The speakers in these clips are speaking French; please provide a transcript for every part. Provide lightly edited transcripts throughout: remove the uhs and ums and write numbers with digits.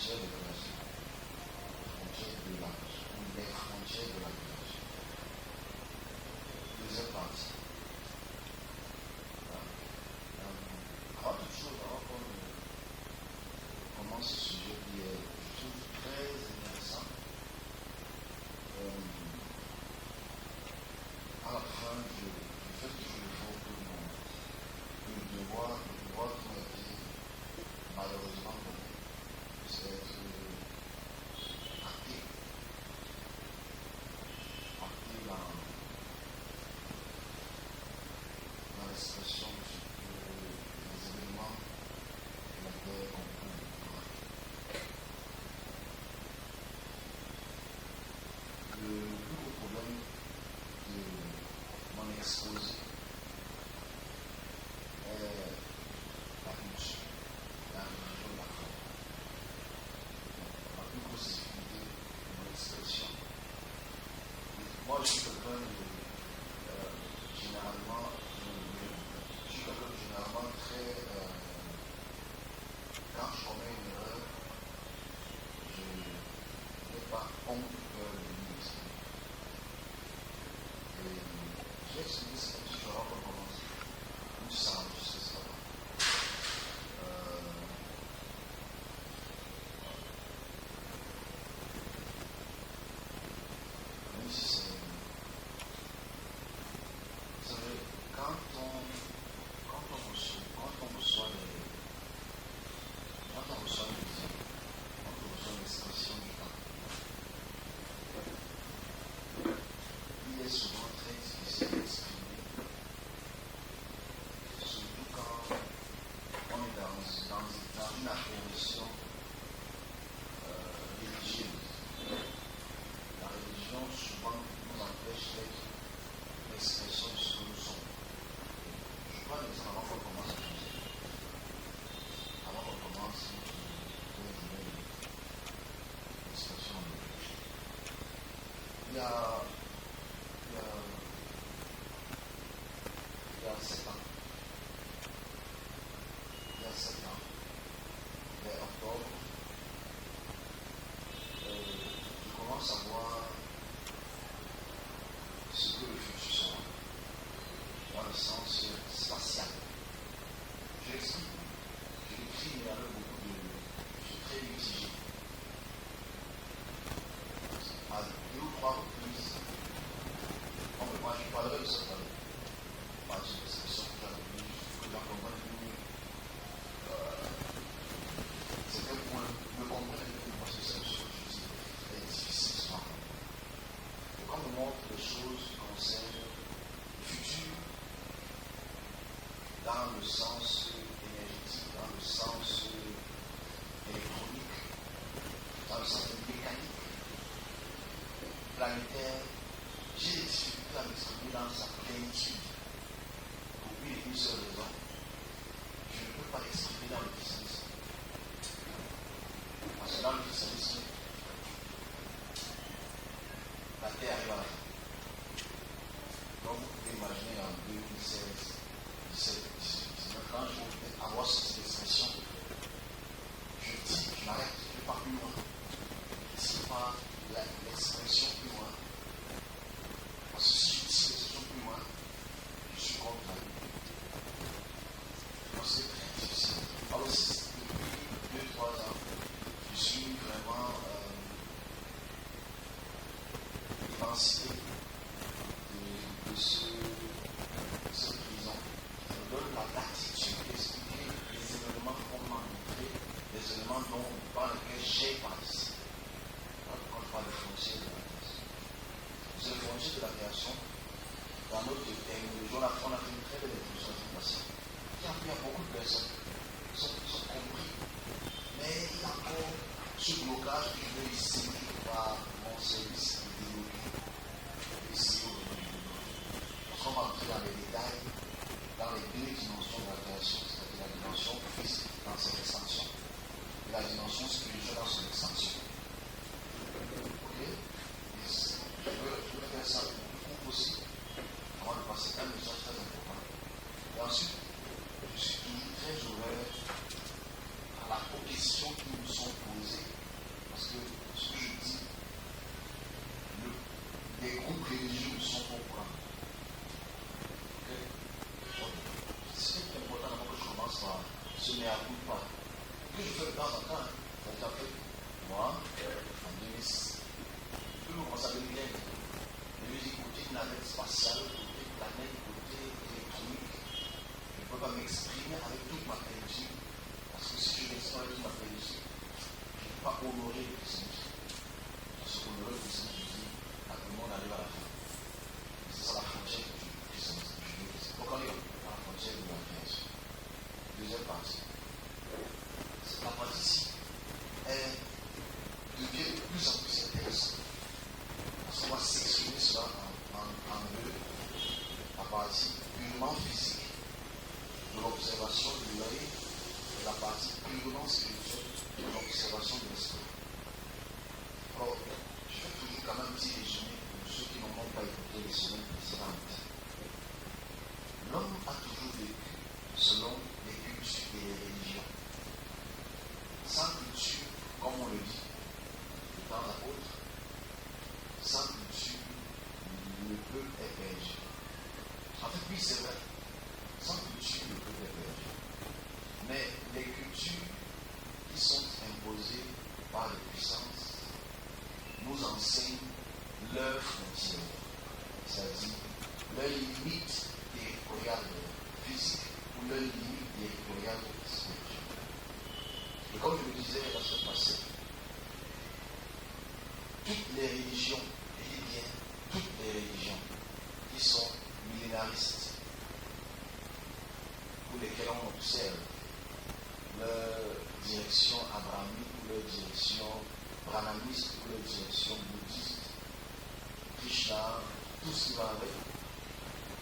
frontières de création. Les frontières de la création. Deuxième partie. Avant toute chose, avant qu'on commence ce sujet qui est, je trouve, très intéressant, à la fin, je fais toujours l'effort que le devoir qui m'a été malheureusement donné, c'est d'être acté dans l'expression de ce que les événements de la guerre ont pu marquer. Le plus gros problème de mon exposé est la culture, la religion, la foi. La plus grosse difficulté de mon expression. Moi, je suis quelqu'un généralement très. Quand je commets une erreur, je n'ai pas honte de m'exprimer. Et j'ai expliqué ce que je avant qu'on commence. Où ça enregistre ça. Même si c'est. Vous savez, quand on reçoit l'expression du temps, il est souvent très difficile d'exprimer, surtout quand on est dans une appréhension religieuse. La religion souvent nous empêche d'être l'expression de ce que nous sommes. Je prends l'exemple avant qu'on commence à changer. Avant qu'on commence, l'expression de il y a 7 ans. Vers octobre, je commence à voir ce que le futur sera, dans le sens spatial. J'explique, j'écris, mais avec beaucoup de. Je suis très mitigé. À 2 ou 3 reprises, moi je parlerai de ça tout à l'heure. Pas de l'expression que j'avais vue, que j'en comprenne mieux. C'est quel point me comprendre mieux, parce que c'est une chose que je dis très difficile souvent. Et quand on me montre des choses qui concernent le futur, dans le sens énergétique, dans le sens électronique, dans le sens mécanique, planétaire, j'ai des difficultés à m'exprimer dans sa plénitude. Pour une seule raison, je ne peux pas l'exprimer dans le christianisme. Parce que dans le christianisme, la terre arrive à la fin. Donc vous pouvez imaginer en 2016, 17, 18, 19, quand je vais avoir cette expression, je dis, je m'arrête, je ne vais pas plus loin. Si pas l'expression plus loin, parce que si je dis l'expression plus loin, je suis contre la vie. Donc c'est très difficile. Alors aussi, depuis 2-3 ans, je suis vraiment émancipé de cette prison. Ça me donne la latitude d'expliquer les événements qu'on m'a montrés, les événements par lesquels j'ai participé. Quand je parle de frontières de la création. C'est le frontier de la création. Dans notre terminologie, on a fait une très belle introduction à cette nation. Il y a beaucoup de personnes qui sont compris. Mais il y a encore ce blocage que je vais essayer par mon service idéologique. Essayer au niveau. Parce qu'on va entrer dans les détails, dans les 2 dimensions de la création, c'est-à-dire la dimension physique dans son extension et la dimension spirituelle dans son extension. Ok? Je veux faire ça le plus court possible avant de passer à un message très important. Et ensuite, je suis toujours très ouvert aux questions qui nous sont posées moi, en 2006, tout le monde commence à devenir les musiques côté navette spatiale, côté planète, côté électronique. Je ne peux pas m'exprimer avec toute ma énergie, parce que si je m'exprime avec toute ma énergie, je ne peux pas honorer le Christ. Parce que honorer le Christ, je dis, à tout le monde arrive à la fin. C'est ça la frontière du Christ. C'est pourquoi on est à la frontière de la création. Deuxième partie. La partie ici devient de plus en plus intéressante. Parce qu'on va s'exprimer cela en deux. La partie purement physique de l'observation de l'œil et la partie purement spirituelle de l'observation de l'esprit. Alors, je vais toujours quand même un petit résumé pour ceux qui n'ont pas écouté les semaines précédentes. L'homme a toujours vécu selon les cultures et les religions. Sans culture, comme on le dit de temps à autre, sans culture, le peuple est perdu. En fait, oui, c'est vrai. Sans culture, le peuple est perdu. Mais les cultures qui sont imposées par les puissances nous enseignent leurs frontières, c'est-à-dire leurs limites territoriales physiques ou leurs limites territoriales spirituelles. Et comme je le disais la semaine passée, toutes les religions, et je dis bien toutes les religions qui sont millénaristes, pour lesquelles on observe leur direction abrahamique ou leur direction brahmaniste ou leur direction bouddhiste, Krishna, tout ce qui va avec,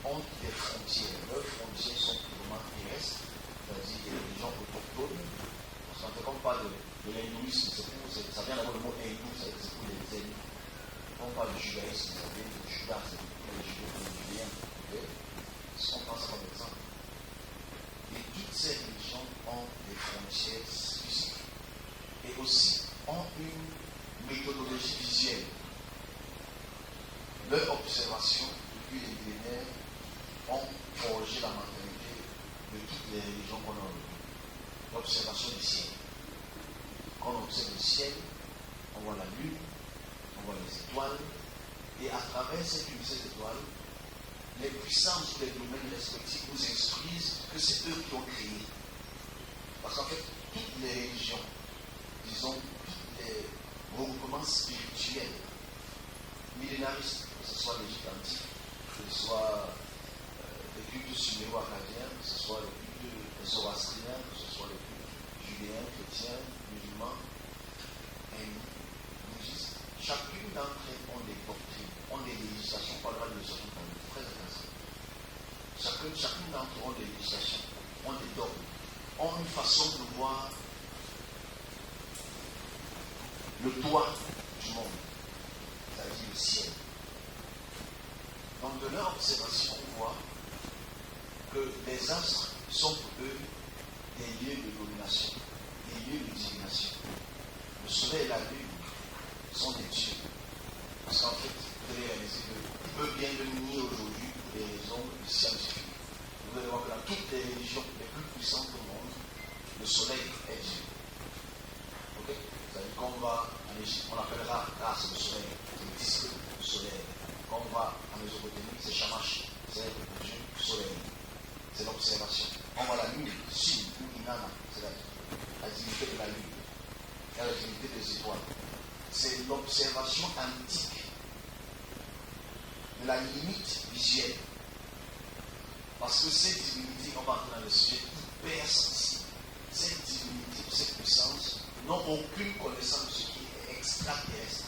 ont des frontières. Leurs frontières sont purement terrestres, c'est-à-dire des religions autochtones. Parce qu'on ne fait comme pas de l'hindouisme, ça vient d'avoir le mot hindou, c'est pour les hindous. On parle du judaïsme, ça vient du judas, c'est pour les judaïens. Si on prend ça comme exemple. Et toutes ces religions ont des frontières physiques et aussi ont une méthodologie visuelle. Leur observation depuis les millénaires ont forgé la mentalité de toutes les religions qu'on a aujourd'hui. L'observation du ciel. Quand on observe le ciel, on voit la lune, on voit les étoiles, et à travers ces étoiles, les puissances ou les domaines respectifs nous instruisent que c'est eux qui ont créé. Parce qu'en fait, toutes les religions, disons, tous les regroupements spirituels, millénaristes, que ce soit l'Égypte antique, que ce soit les cultes suméro-acadiens, que ce soit les cultes zoroastriens, que ce soit les cultes judéens, chrétiens, musulmans, hindous, bouddhistes, chacune d'entre elles ont des doctrines, ont des législations, on parlera de législation pour nous, très intéressant. Chacune d'entre elles ont des législations, ont des dogmes, ont une façon de voir le toit du monde, c'est-à-dire le ciel. Donc de leur observation, on voit que les astres sont pour eux des lieux de domination, des lieux de divination. Le soleil et la lune sont des dieux. Parce qu'en fait, vous allez réaliser qu'il peut bien le nier aujourd'hui pour des raisons scientifiques. Vous allez voir que dans toutes les religions les plus puissantes du monde, le soleil est Dieu. Ok? C'est-à-dire qu'on va en Égypte, on appellera c'est le soleil, c'est le disque du soleil. Quand on va en Mésopotamie, c'est Shamash, c'est le dieu du soleil. C'est l'observation. On voit la lune, Shin ou Inanna, c'est la divinité de la lune, et la divinité des étoiles. C'est l'observation antique de la limite visuelle. Parce que ces divinités, on va entrer dans le sujet hyper sensible, ces divinités, ces puissances n'ont aucune connaissance de ce qui est extraterrestre.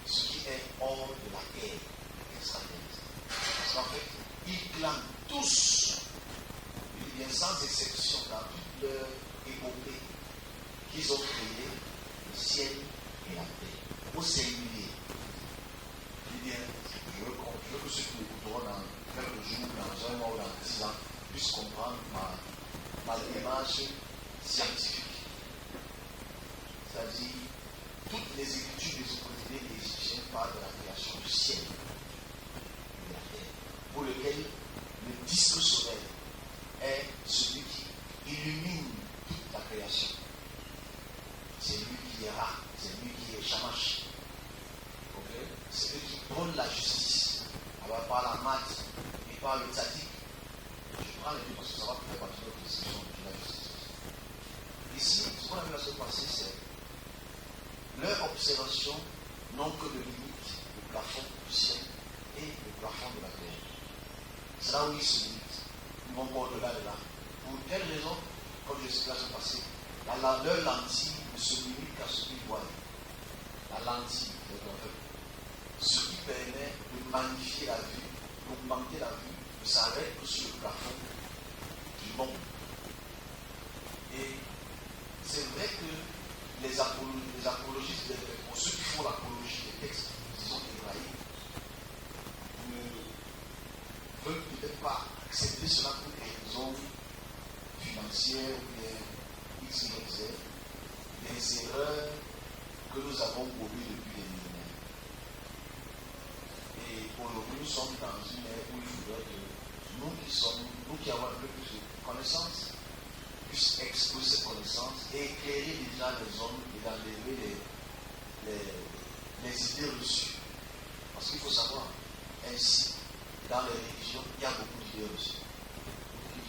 Ce qui est hors de la terre extraterrestre. Parce qu'en fait, ils clament tous, je dis bien sans exception, dans toute leur épopée, qu'ils ont créé le ciel et la terre, au singulier. Je dis bien, je veux que ceux qui m'écouteront dans quelques jours, dans un mois ou dans 10 ans, puissent comprendre ma démarche scientifique. C'est-à-dire, toutes les écritures des Égyptiens parlent de la création du ciel et de la terre, pour lequel le disque solaire est celui qui illumine toute la création. Ra, c'est lui qui est Shamash. Okay? C'est lui qui prône la justice. Alors par la mat et par le tzadik. Je prends les deux parce que ça va faire partie de notre discussion de la justice. Ici, ce qu'on a vu la semaine passée, c'est leur observation n'ont que de limite le plafond du ciel et le plafond de la terre. C'est là où ils se limitent. Ils vont pas au-delà de là. Pour quelle raison, comme je l'ai la semaine passée, leur lentille ne se limite qu'à ce qu'ils voient. La lentille, ce qui permet de magnifier la vue, d'augmenter la vue, ne s'arrête que sur le plafond du monde. Et c'est vrai que les apologistes, pour ceux qui font l'apologie des textes, disons hébraïques, ne veulent peut-être pas accepter cela pour des raisons financières ou bien X, Y, Z, des erreurs que nous avons commises depuis des millénaires. Et aujourd'hui, nous sommes dans une ère où il faudrait que nous qui avons un peu plus de connaissances, puissent exposer ces connaissances et éclairer déjà les hommes et d'enlever les idées reçues. Parce qu'il faut savoir, ainsi, dans les religions, il y a beaucoup d'idées reçues.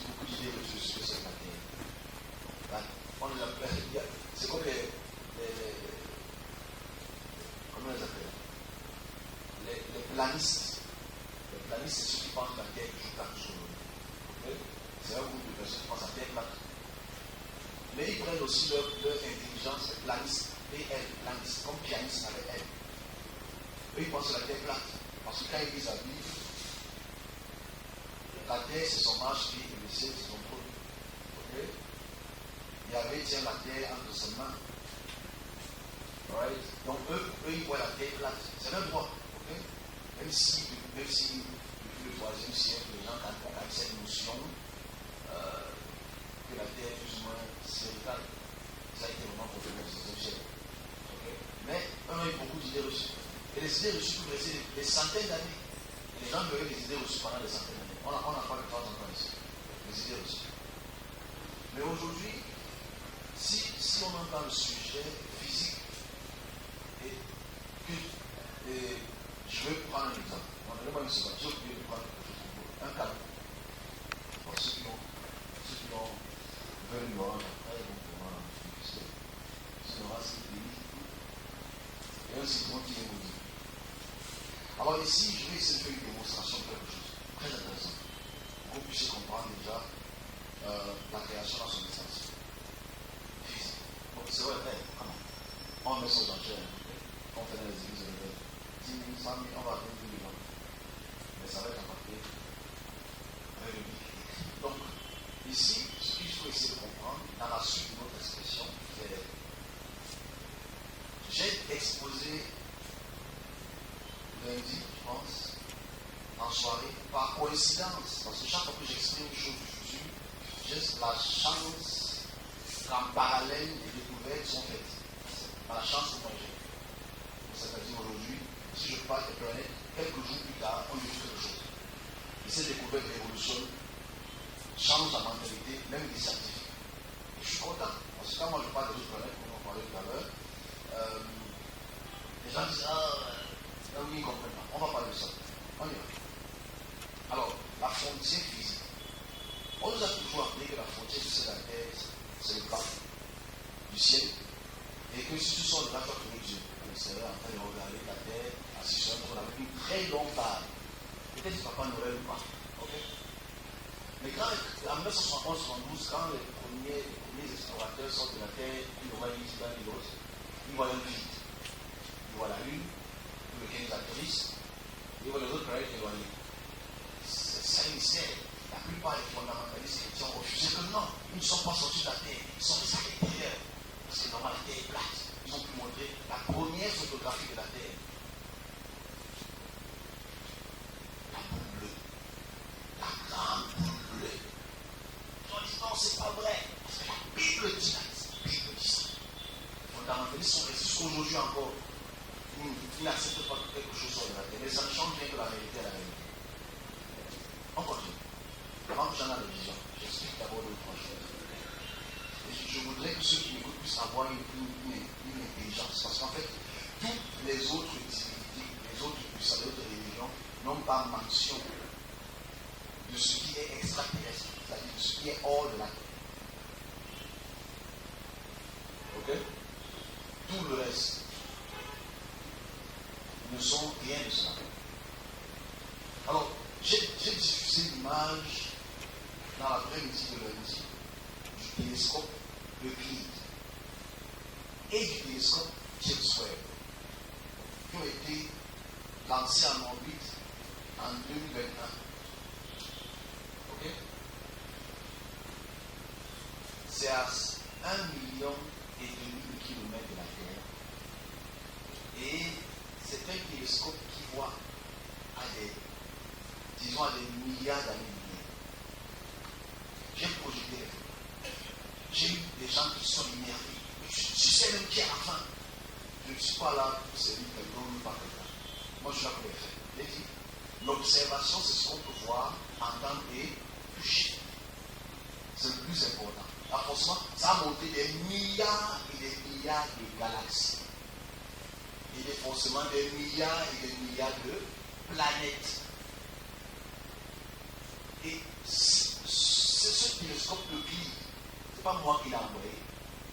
Beaucoup d'idées reçues sur cette matière. On les appelle, c'est comme comment on les appelle? Les planistes. Les planistes, c'est ceux qui pensent que la terre est plate sur le. C'est un groupe de personnes qui pensent que la terre est plate. Mais ils prennent aussi leur intelligence, les planistes, PL, planistes, comme pianiste avec elle. Eux, ils pensent que la terre est plate. Parce que quand ils disent la Bible, la terre c'est son marche et le ciel c'est son trône. Okay? Yahvé tient la terre entre ses mains. Right? Donc eux, ils voient la terre plate. C'est leur droit. Okay? Même si depuis le 3e siècle, les gens ont cette notion que la terre est plus ou moins sphéricale. Ça a été vraiment confirmé au 16e siècle. Okay? Mais on a eu beaucoup d'idées reçues. Et les idées reçues peuvent rester des centaines d'années. Et les gens verraient les idées reçues pendant des centaines d'années. On n'a pas de temps encore ici. Les idées reçues. Mais aujourd'hui, si on entend le sujet physique, et je vais prendre un exemple. On a vraiment une seconde. J'ai oublié de prendre quelque chose pour vous. Un cadeau. Pour ceux qui veulent me rendre après, ils vont pouvoir diffuser. Sinon, c'est le pays. Et un citron qui est maudit. Alors ici, je vais essayer de faire une démonstration de quelque chose. Très intéressant. Pour que vous puissiez comprendre déjà la création dans son essence. Physique. Donc, c'est vrai, on met ça aux enchères. On fait dans les églises de l'église. 10 000, 100 000, on va atteindre 10 000 ans. Mais ça va être impacté avec le livre. Donc, ici, ce qu'il faut essayer de comprendre, dans la suite de notre expression, c'est j'ai exposé lundi, je pense, en soirée, par coïncidence, parce que chaque fois que j'exprime une chose du futur, j'ai la chance qu'en parallèle, les découvertes sont faites. C'est la chance que moi j'ai. C'est-à-dire aujourd'hui, si je parle des planètes, quelques jours plus tard, on dit quelque chose. Et ces découvertes d'évolution changent la mentalité, même des scientifiques. Et je suis content, parce que quand moi je parle des autres planètes, comme on parlait tout à l'heure, les gens disent oui, ils ne comprennent pas. On va parler de ça. On y va. Alors, la frontière physique. On nous a toujours appris que la frontière de la Terre, c'est le plafond du ciel. Et que si tu sors de là, tu vas trouver Dieu. C'est en train de regarder la terre, assis sur un trône avec une très longue barbe. Peut-être que papa n'aurait eu pas. Okay? Mais quand, en 1971-1972, quand les premiers explorateurs sortent de la terre, ils voient une île et l'autre, ils voient un vide. Ils voient la lune, ils voient les actrices, ils voient les autres planètes éloignées. C'est un mystère. La plupart des fondamentalistes chrétiens ont refusé que non, ils ne sont pas sortis de la terre, ils sont restés à l'intérieur. Parce que normalement, la terre est plate. Ils ont pu montrer la première photographie de la Terre. La boule bleue. La grande boule bleue. Ils ont dit non, c'est pas vrai. Parce que la Bible dit ça. La Bible dit ça. Les fondamentalistes sont restés jusqu'aujourd'hui encore. Ils n'acceptent pas que quelque chose soit de la Terre. Mais ça ne change rien que la vérité est la vérité. On continue. Avant que j'en ai la vision, j'explique d'abord deux ou trois choses. Et je voudrais que ceux qui m'écoutent puissent avoir une intelligence intelligence. Parce qu'en fait, toutes les autres divinités, les autres puissances, les autres religions n'ont pas mention de ce qui est extraterrestre, c'est-à-dire de ce qui est hors de la terre. Ok? Tout le reste ne sont rien de cela. Alors, j'ai diffusé l'image dans l'après-midi de lundi du télescope Euclide et du télescope James Webb qui ont été lancés en orbite en 2021. Ok? C'est à 1,5 million de kilomètres de la Terre. Et c'est un télescope qui voit à des, disons, à des milliards d'années-lumière. J'ai projeté les photos. J'ai eu des gens qui sont énervés. Je sais même qui est à la fin. Je ne suis pas là pour servir quelqu'un ou pas quelqu'un. Moi, je suis là pour les faire. J'ai dit, l'observation, c'est ce qu'on peut voir, entendre et toucher. C'est le plus important. Alors, forcément, ça a monté des milliards et des milliards de galaxies. Il est forcément des milliards et des milliards de planètes. Et c'est ce télescope Euclide. Ce n'est pas moi qui l'ai envoyé.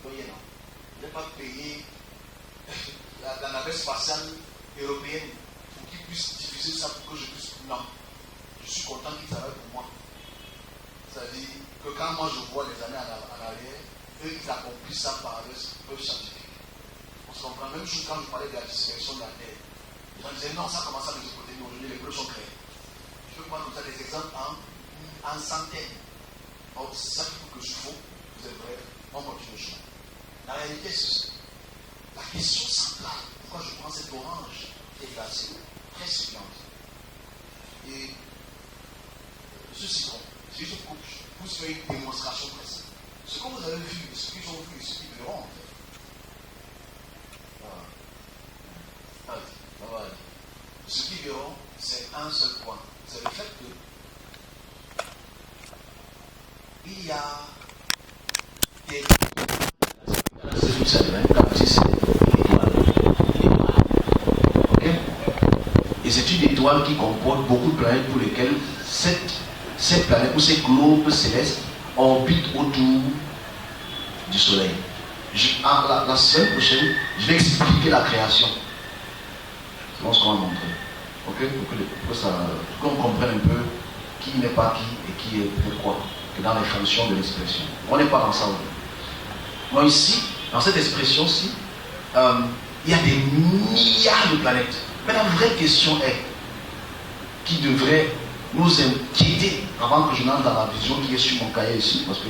Voyez, non. Je n'ai pas payé la navette spatiale européenne pour qu'ils puissent diffuser ça pour que je puisse. Non. Je suis content qu'ils travaillent pour moi. C'est-à-dire que quand moi je vois les années en arrière, eux ils accomplissent ça par leur preuve scientifique. On se comprend. Même chose quand je parlais de la dispersion de la Terre. Les gens disaient non, ça commence à nous côté, mais aujourd'hui les preuves sont créées. Je peux prendre des exemples en centaines. Donc c'est ça qu'il faut que je fasse. Vous êtes vrai, on continue le chemin. La réalité c'est ceci. La question centrale, pourquoi je prends cette orange qui est glacée, très succulente. Et ce citron, c'est juste une coupe, vous faites une démonstration précise. Ce que vous avez vu, ce qu'ils ont vu, ce qu'ils verront, en fait. Voilà. Voilà. Ce qu'ils verront, c'est un seul point. C'est le fait que il y a des. C'est tout ça, comme si c'est une étoile. Ok? Et c'est une étoile qui comporte beaucoup de planètes pour lesquelles ces planètes ou ces globes célestes orbitent autour du Soleil. La semaine prochaine, je vais expliquer la création. Je pense qu'on va montrer. Ok? Pour qu'on comprenne un peu qui n'est pas qui et qui est pourquoi. Et dans les fonctions de l'expression. On n'est pas dans ça aujourd'hui. Moi ici, dans cette expression-ci, il y a des milliards de planètes. Mais la vraie question est, qui devrait nous inquiéter avant que je n'entre dans la vision qui est sur mon cahier ici, parce que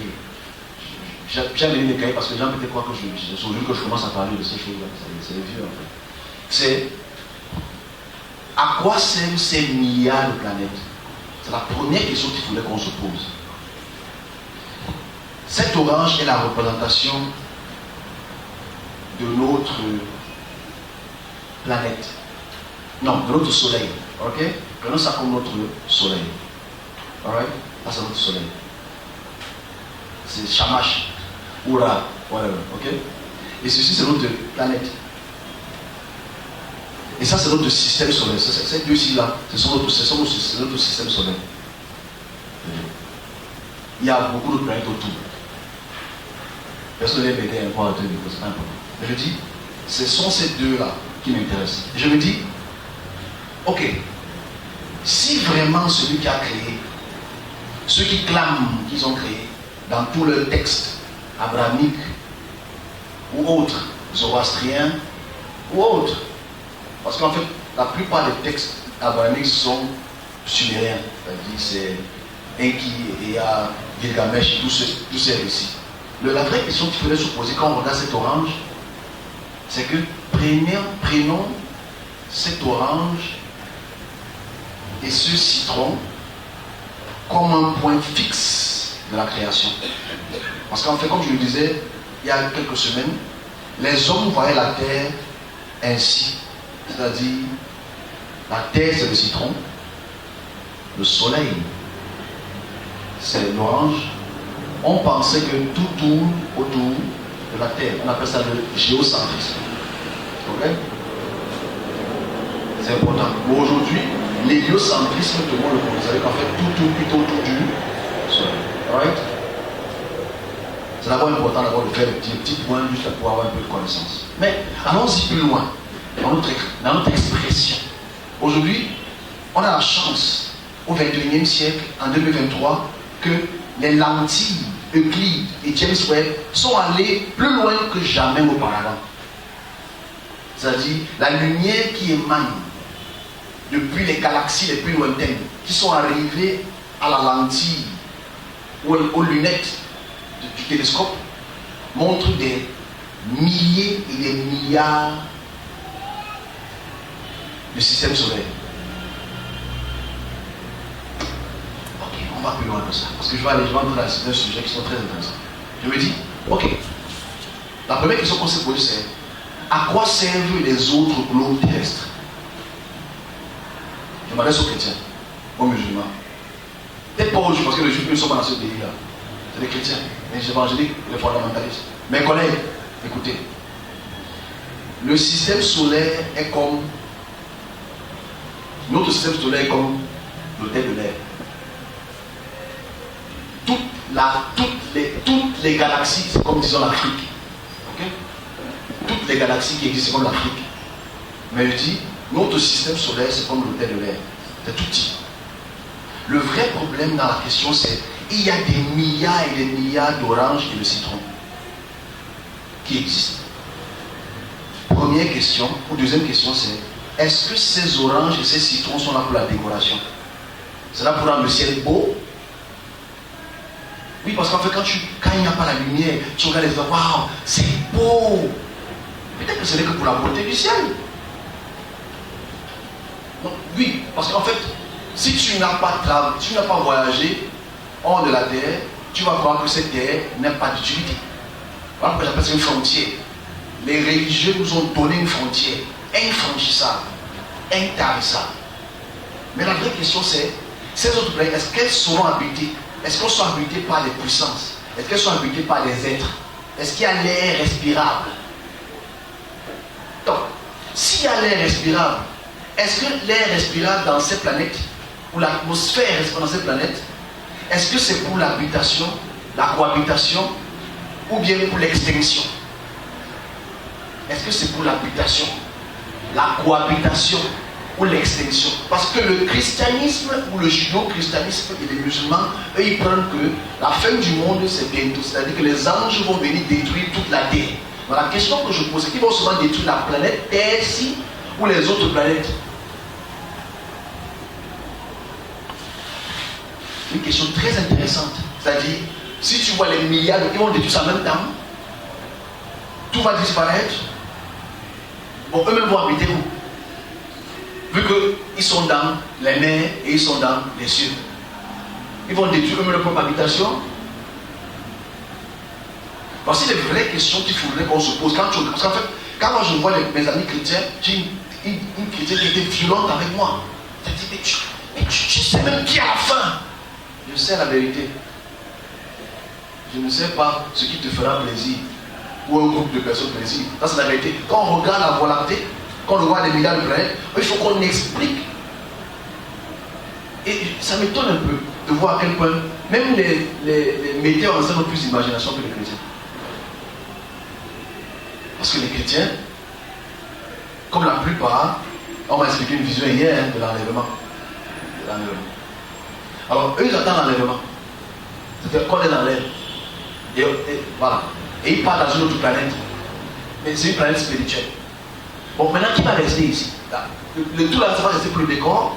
j'ai amené mes cahiers parce que les gens peut-être croient que je commence à parler de ces choses-là, c'est vieux en fait. C'est à quoi servent ces milliards de planètes? C'est la première question qu'il faudrait qu'on se pose. Cette orange est la représentation de notre planète. Non, de notre soleil. Ok? Prenons ça comme notre soleil. Alright? Ça c'est notre soleil. C'est Shamash. Oura. Whatever. Ok? Et ceci c'est notre planète. Et ça c'est notre système solaire. Ces deux-ci là, c'est notre système solaire. Il y a beaucoup de planètes autour. Personne ne va m'aider encore à te dire que c'est pas important. Mais je dis, ce sont ces deux-là qui m'intéressent. Et je me dis, ok, si vraiment celui qui a créé, ceux qui clament qu'ils ont créé, dans tous leurs textes abrahamiques ou autres, zoroastriens ou autres, parce qu'en fait, la plupart des textes abrahamiques sont sumériens, c'est-à-dire c'est Enki, Ea, Gilgamesh, tous ces récits. La vraie question qu'il faudrait se poser quand on regarde cette orange, c'est que prenons cette orange et ce citron comme un point fixe de la création. Parce qu'en fait, comme je le disais il y a quelques semaines, les hommes voyaient la terre ainsi. C'est-à-dire, la terre c'est le citron, le soleil c'est l'orange. On pensait que tout tourne autour de la terre. On appelle ça le géocentrisme. Ok? C'est important. Mais aujourd'hui, l'héliocentrisme, tout le monde le connaît. Vous savez qu'en fait, tout plutôt tout du soleil. Alright? C'est d'abord important d'avoir de faire des petits points juste pour avoir un peu de connaissance. Mais allons-y plus loin dans notre expression. Aujourd'hui, on a la chance au XXIe siècle, en 2023, que les lentilles Euclide et James Webb sont allés plus loin que jamais auparavant. C'est-à-dire la lumière qui émane depuis les galaxies les plus lointaines, qui sont arrivées à la lentille ou aux lunettes du télescope, montre des milliers et des milliards de systèmes solaires. Ok, on va plus loin que ça, parce que je vais entrer dans certains sujets qui sont très intéressants. Je me dis, ok, la première question qu'on s'est posée, c'est à quoi servent les autres globes terrestres? Je m'adresse aux chrétiens, aux musulmans. Peut-être pas aux juifs, parce que les juifs ne sont pas dans ce délire-là. C'est les chrétiens, les évangéliques, les fondamentalistes. Mes collègues, écoutez, le système solaire est comme, notre système solaire est comme l'autel de l'air. Toutes les galaxies, c'est comme disons l'Afrique. Okay? Toutes les galaxies qui existent, c'est comme l'Afrique. Mais je dis, notre système solaire, c'est comme l'autel de l'air. C'est tout petit. Le vrai problème dans la question, c'est il y a des milliards et des milliards d'oranges et de citrons qui existent. Première question, ou deuxième question, c'est est-ce que ces oranges et ces citrons sont là pour la décoration? C'est là pour rendre le ciel beau? Oui, parce qu'en fait, quand il n'y a pas la lumière, tu regardes les gens, waouh, c'est beau. Peut-être que ce n'est que pour la beauté du ciel. Donc, oui, parce qu'en fait, si tu n'as pas voyagé hors de la terre, tu vas voir que cette terre n'a pas d'utilité. Voilà pourquoi j'appelle ça une frontière. Les religieux nous ont donné une frontière, infranchissable, intarissable. Mais la vraie question c'est, ces autres planètes, est-ce qu'elles seront habitées? Est-ce qu'elles sont habitées par des puissances? Est-ce qu'elles sont habitées par des êtres? Est-ce qu'il y a l'air respirable? Donc, s'il y a l'air respirable, est-ce que l'air respirable dans ces planètes, ou l'atmosphère respirable dans ces planètes, est-ce que c'est pour l'habitation, la cohabitation, ou bien pour l'extinction? Est-ce que c'est pour l'habitation, la cohabitation ou l'extinction? Parce que le christianisme ou le judéo-christianisme et les musulmans, eux, ils prennent que la fin du monde, c'est bientôt. C'est-à-dire que les anges vont venir détruire toute la terre. Mais la question que je pose, c'est qu'ils vont souvent détruire la planète Terre-ci ou les autres planètes? Une question très intéressante. C'est-à-dire, si tu vois les milliards, ils vont détruire ça en même temps. Tout va disparaître. Bon, eux-mêmes vont habiter où? Vu qu'ils sont dans les mers et ils sont dans les cieux. Ils vont détruire eux-mêmes leur propre habitation. Voici les vraies questions qu'il faudrait qu'on se pose. Parce qu'en fait, quand moi je vois mes amis chrétiens, j'ai une chrétienne qui était violente avec moi. Elle dit, mais tu sais même qui a la fin. Je sais la vérité. Je ne sais pas ce qui te fera plaisir. Ou un groupe de personnes plaisir. Ça c'est la vérité. Quand on regarde la Voie lactée, quand on voit les milliards de planètes, il faut qu'on explique. Et ça m'étonne un peu de voir à quel point même les metteurs en scène ont plus d'imagination que les chrétiens. Parce que les chrétiens, comme la plupart, on m'a expliqué une vision hier de l'enlèvement. Alors, eux, ils attendent l'enlèvement. C'est-à-dire qu'on les enlève. Et voilà. Et ils partent dans une autre planète. Mais c'est une planète spirituelle. Bon, maintenant, qui va rester ici? Le tout là, ça va rester pour le décor.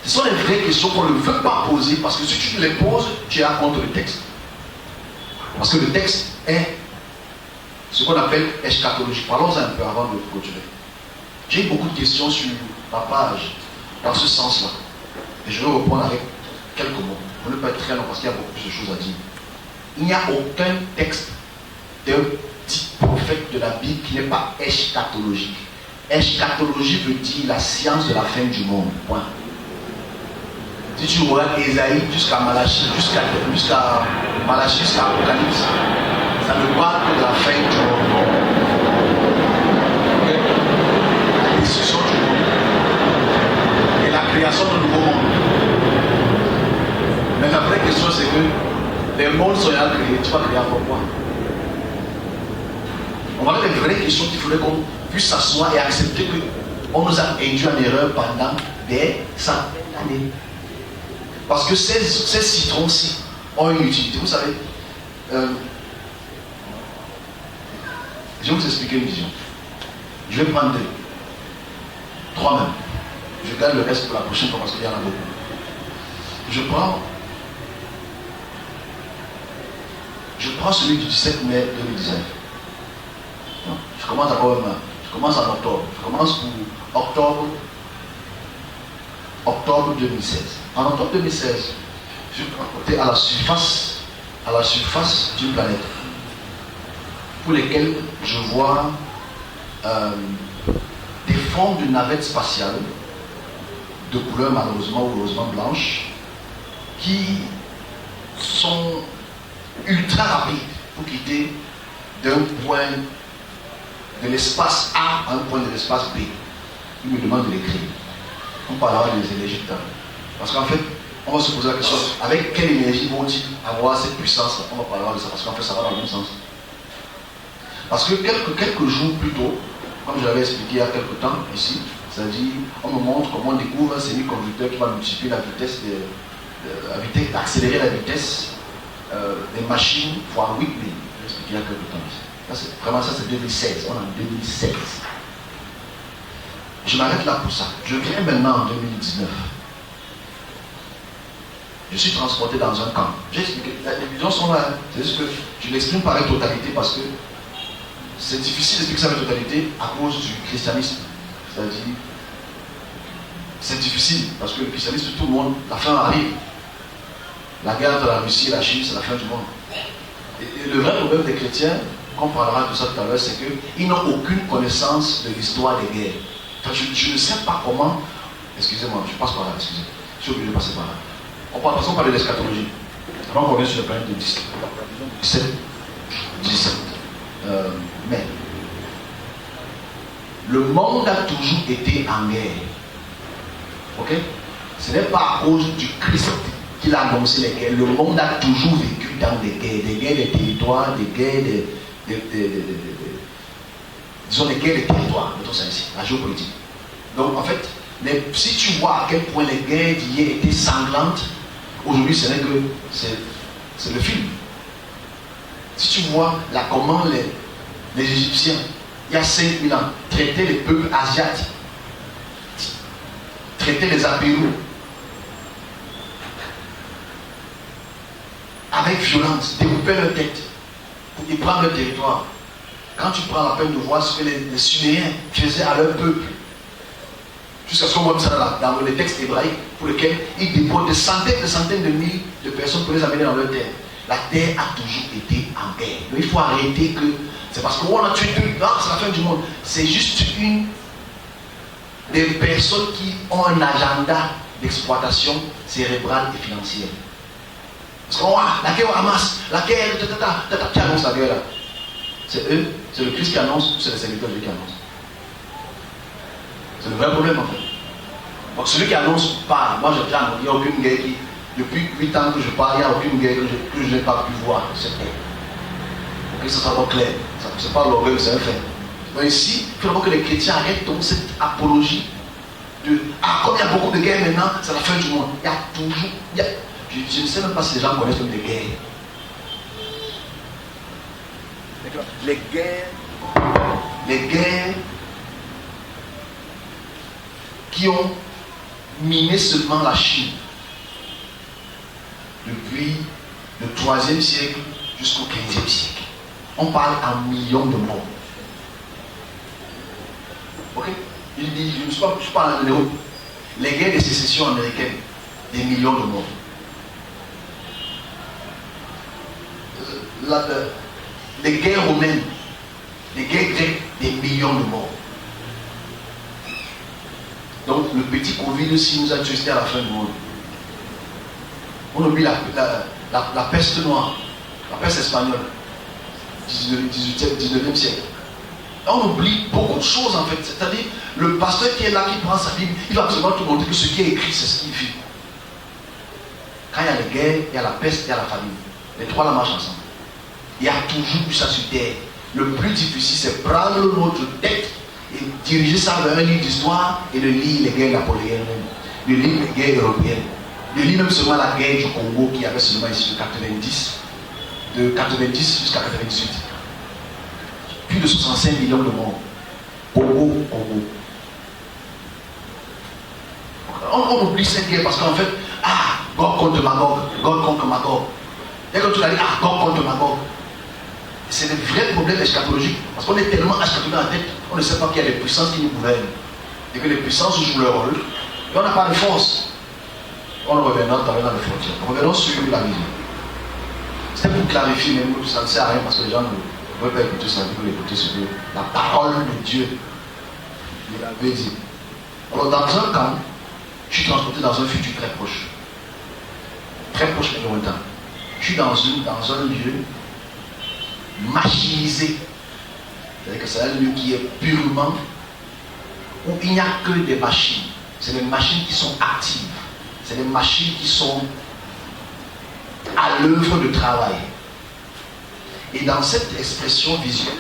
Ce sont les vraies questions qu'on ne veut pas poser, parce que si tu les poses, tu es contre le texte. Parce que le texte est ce qu'on appelle eschatologique. Parlons un peu avant de continuer. J'ai beaucoup de questions sur ma page, dans ce sens-là. Et je vais reprendre avec quelques mots, pour ne pas être très long, parce qu'il y a beaucoup plus de choses à dire. Il n'y a aucun texte d'un petit prophète de la Bible qui n'est pas eschatologique. Eschatologie veut dire la science de la fin du monde. Point. Si tu regardes Ésaïe jusqu'à Malachie, jusqu'à Apocalypse, ça ne parle que de la fin du monde. tu vas créer encore quoi? On va avoir des vraies questions qu'il faudrait qu'on puisse s'asseoir et accepter qu'on nous a induit en erreur pendant des centaines d'années. Parce que ces citrons-ci ont une utilité. Vous savez, je vais vous expliquer une vision. Je vais prendre 3 même. Je garde le reste pour la prochaine fois parce qu'il y en a beaucoup. Je prends celui du 17 mai 2019. Je commence en octobre. Je commence pour octobre 2016. En octobre 2016, je suis transporté à la surface d'une planète pour lesquelles je vois des formes de navettes spatiales de couleur malheureusement ou heureusement blanche qui sont ultra rapides pour quitter d'un point de l'espace A à un point de l'espace B. Il me demande de l'écrire. On parlera des énergies tout à l'heure. Parce qu'en fait, on va se poser la question, avec quelle énergie vont-ils avoir cette puissance-là? On va parler de ça, parce qu'en fait, ça va dans le même sens. Parce que quelques jours plus tôt, comme je l'avais expliqué il y a quelques temps ici, c'est-à-dire, on me montre comment on découvre un semi-conducteur qui va multiplier la vitesse, accélérer la vitesse des machines fois 8000. Je l'ai expliqué il y a quelques temps ici. Vraiment, ça c'est 2016. On est en 2016. Je m'arrête là pour ça. Je viens maintenant en 2019. Je suis transporté dans un camp. J'ai expliqué. Les visions sont là. C'est juste que je l'exprime par une totalité parce que c'est difficile d'expliquer ça avec totalité à cause du christianisme. C'est-à-dire, c'est difficile parce que le christianisme, tout le monde, la fin arrive. La guerre entre la Russie et la Chine, c'est la fin du monde. Et le vrai problème des chrétiens, on parlera de ça tout à l'heure, c'est qu'ils n'ont aucune connaissance de l'histoire des guerres. Enfin, je ne sais pas comment. Excusez-moi, je passe par là, excusez. Je suis obligé de passer par là. On parle de l'eschatologie. Avant qu'on revienne sur le planète de 17 mai. Le monde a toujours été en guerre. Ok? Ce n'est pas à cause du Christ qu'il a annoncé les guerres. Le monde a toujours vécu dans des guerres des territoires, des guerres disons des guerres des territoires, mettons ça ici, la géopolitique. Donc en fait, si tu vois à quel point les guerres d'hier étaient sanglantes, aujourd'hui ce n'est que c'est le film. Si tu vois là comment les Égyptiens, il y a 5000 ans, traitaient les peuples asiatiques, traitaient les Apérous avec violence, découpaient leur tête pour y prendre leur territoire. Quand tu prends la peine de voir ce que les Sumériens faisaient à leur peuple, jusqu'à ce qu'on voit ça dans les textes hébraïques, pour lesquels ils déportent des centaines de milliers de personnes pour les amener dans leur terre. La terre a toujours été en guerre. Donc il faut arrêter que c'est parce qu'on a tué deux, c'est la fin du monde. C'est juste des personnes qui ont un agenda d'exploitation cérébrale et financière. Parce qu'on voit la guerre au Hamas, la guerre, qui annonce la guerre là. C'est eux, c'est le Christ qui annonce, ou c'est les serviteurs de Dieu qui annoncent. C'est le vrai problème en fait. Donc celui qui annonce parle. Moi j'ai déjà, il n'y a aucune guerre qui, depuis 8 ans que je parle, il n'y a aucune guerre que je n'ai pas pu voir. C'est clair. Pour que ça soit clair. C'est pas l'orgueil, c'est un fait. Donc ici, il faut d'abord que les chrétiens arrêtent donc cette apologie de comme il y a beaucoup de guerres maintenant, c'est la fin du monde. Il y a toujours. Je ne sais même pas si les gens connaissent même des guerres. Les guerres qui ont miné seulement la Chine depuis le 3e siècle jusqu'au 15e siècle. On parle en millions de morts. Ok? Il dit, je ne suis pas en Europe. Les guerres de sécession américaines, des millions de morts. Les guerres romaines, les guerres grecques, des millions de morts. Donc le petit Covid aussi nous a tués à la fin du monde. On oublie la peste noire, la peste espagnole, 19e siècle. On oublie beaucoup de choses en fait. C'est-à-dire, le pasteur qui est là, qui prend sa Bible, il va absolument te montrer que ce qui est écrit, c'est ce qu'il vit. Quand il y a les guerres, il y a la peste, il y a la famine. Les trois là marchent ensemble. Il y a toujours eu ça sur terre. Le plus difficile, c'est prendre notre tête et diriger ça vers un livre d'histoire et de lire les guerres napoléoniennes, de lire les guerres européennes, de lire même seulement la guerre du Congo qui avait seulement ici de 90 jusqu'à 98. Plus de 65 millions de morts. Congo. On oublie cette guerre parce qu'en fait, Gog contre Magog. Dès que tu as dit, Gog contre Magog. C'est le vrai problème eschatologique. Parce qu'on est tellement eschatologique dans la tête, on ne sait pas qu'il y a des puissances qui nous gouvernent. Et que les puissances jouent leur rôle. Et on n'a pas de force. On reviendra dans les frontières. Revenons sur la Bible. C'était pour clarifier, mais ça ne sert à rien parce que les gens ne veulent pas écouter ça, ils veulent écouter ce que la parole de Dieu il avait dit. Alors, dans un camp, je suis transporté dans un futur très proche mais lointain. Je suis dans un lieu machinisé. C'est-à-dire que c'est un lieu qui est purement où il n'y a que des machines. C'est des machines qui sont actives. C'est des machines qui sont à l'œuvre de travail. Et dans cette expression visuelle,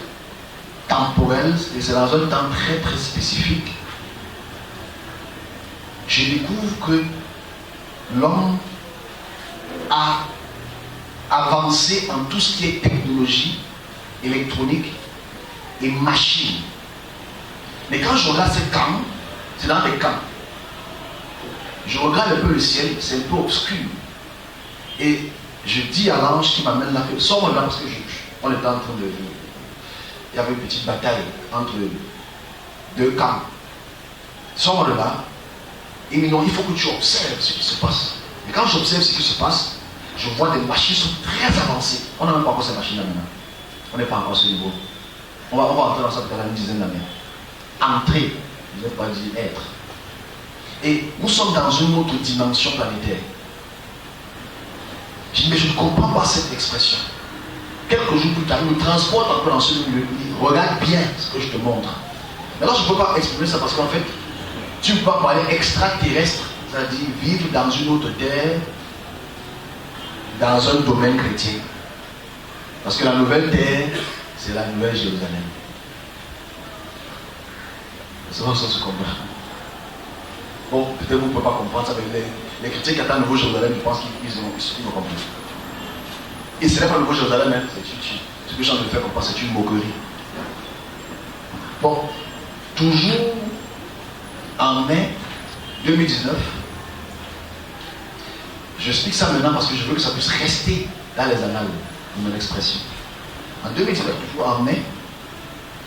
temporelle, et c'est dans un temps très très spécifique, je découvre que l'homme a avancé en tout ce qui est technologie, électronique et machine. Mais quand je regarde ces camps, c'est dans des camps. Je regarde un peu le ciel, c'est un peu obscur. Et je dis à l'ange qui m'amène là, sors-moi là parce que on était en train de... Il y avait une petite bataille entre deux camps. Sors-moi de là. Et mais non, il faut que tu observes ce qui se passe. Et quand j'observe ce qui se passe, je vois des machines sont très avancées. On n'a même pas encore ces machines là maintenant. On n'est pas encore à ce niveau. On va entrer dans ça peut-être une dizaine d'années. Entrer, je ne vais pas dire être. Et nous sommes dans une autre dimension planétaire. Je dis, mais je ne comprends pas cette expression. Quelques jours plus tard, il me transporte un peu dans ce milieu. Regarde bien ce que je te montre. Maintenant, je ne peux pas exprimer ça parce qu'en fait, tu ne peux pas parler extraterrestre, c'est-à-dire vivre dans une autre terre, dans un domaine chrétien. Parce que la nouvelle terre, c'est la nouvelle Jérusalem. C'est ça, ça se comprend. Bon, peut-être vous ne pouvez pas comprendre ça, mais les chrétiens qui attendent le nouveau Jérusalem, je pense qu'ils vont comprendre. Et ce n'est pas le nouveau Jérusalem, hein, ce que je suis en train de faire comprendre, c'est une moquerie. Bon, toujours en mai 2019, j'explique ça maintenant parce que je veux que ça puisse rester dans les annales de mon expression. En 2019, toujours en mai,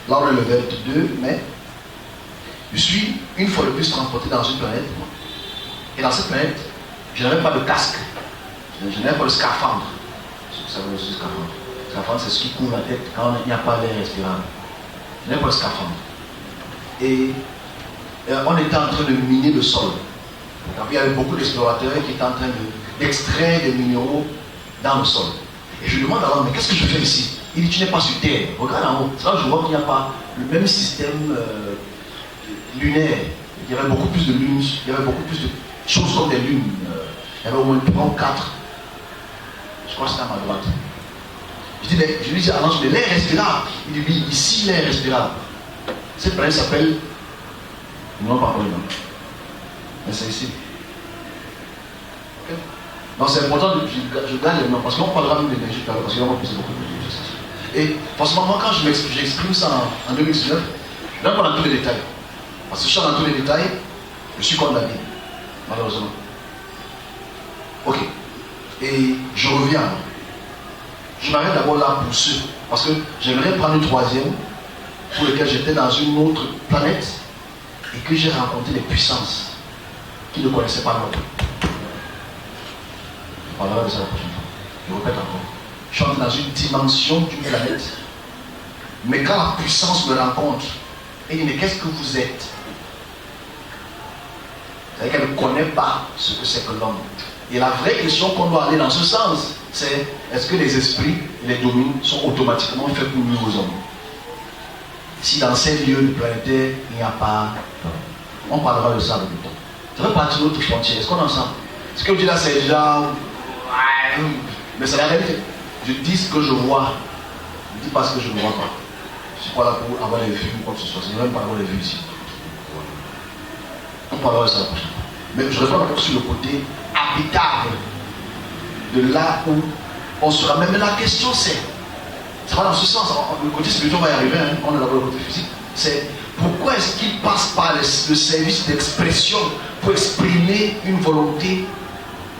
là on est le 22 mai, je suis une fois de plus transporté dans une planète. Et dans cette planète, je n'avais pas de casque. Je n'avais pas de scaphandre. Vous savez le scaphandre. Le scaphandre, c'est ce qui couvre la tête quand il n'y a pas d'air respirable. Je n'avais pas de scaphandre. Et on était en train de miner le sol. Donc, il y avait beaucoup d'explorateurs qui étaient en train d'extraire des minéraux dans le sol. Et je demande alors, mais qu'est-ce que je fais ici? Il dit, tu n'es pas sur Terre. Regarde en haut. Là, je vois qu'il n'y a pas le même système lunaire. Il y avait beaucoup plus de lunes, il y avait beaucoup plus de choses comme des lunes. Il y avait au moins 3 ou 4. Je crois que c'était à ma droite. Je lui dis à l'ange, mais l'air respirable. Il dit, oui, ici l'air respirable. Cette planète s'appelle, non pas non. Mais c'est ici. Okay. Donc c'est important, je garde les noms, parce qu'on parlera même d'énergie tout à l'heure, parce qu'on va poser beaucoup de. Et forcément, moi, quand j'exprime ça en 2019, je ne vais pas dans tous les détails. Parce que si je suis dans tous les détails, je suis condamné, malheureusement. Ok. Et je reviens. Je m'arrête d'abord là pour ceux, parce que j'aimerais prendre une troisième, pour lequel j'étais dans une autre planète, et que j'ai rencontré des puissances qui ne connaissaient pas l'autre. Je parlerai de ça la prochaine fois. Je répète encore. Je suis dans une dimension d'une planète, mais quand la puissance me rencontre, elle dit, mais qu'est-ce que vous êtes? C'est-à-dire qu'elle ne connaît pas ce que c'est que l'homme. Et la vraie question qu'on doit aller dans ce sens, c'est est-ce que les esprits et les domines sont automatiquement faits pour nous aux hommes? Si dans ces lieux planétaires, il n'y a pas d'homme. On parlera de ça avec le temps. Ça fait partie de notre frontière. Est-ce qu'on en sent? Ce que je dis là, c'est déjà... Mais c'est la réalité. Je dis ce que je vois dis pas ce que je ne vois pas. Je ne suis pas là pour avoir les vues ou quoi que ce soit. Je ne vais même pas avoir les vues ici. On parlera de ça la prochaine fois. Mais je reviens encore sur le côté habitable de là où on sera. Même la question c'est, ça va dans ce sens, le côté spirituel va y arriver, hein, on est d'abord le côté physique. C'est pourquoi est-ce qu'il passe par le service d'expression pour exprimer une volonté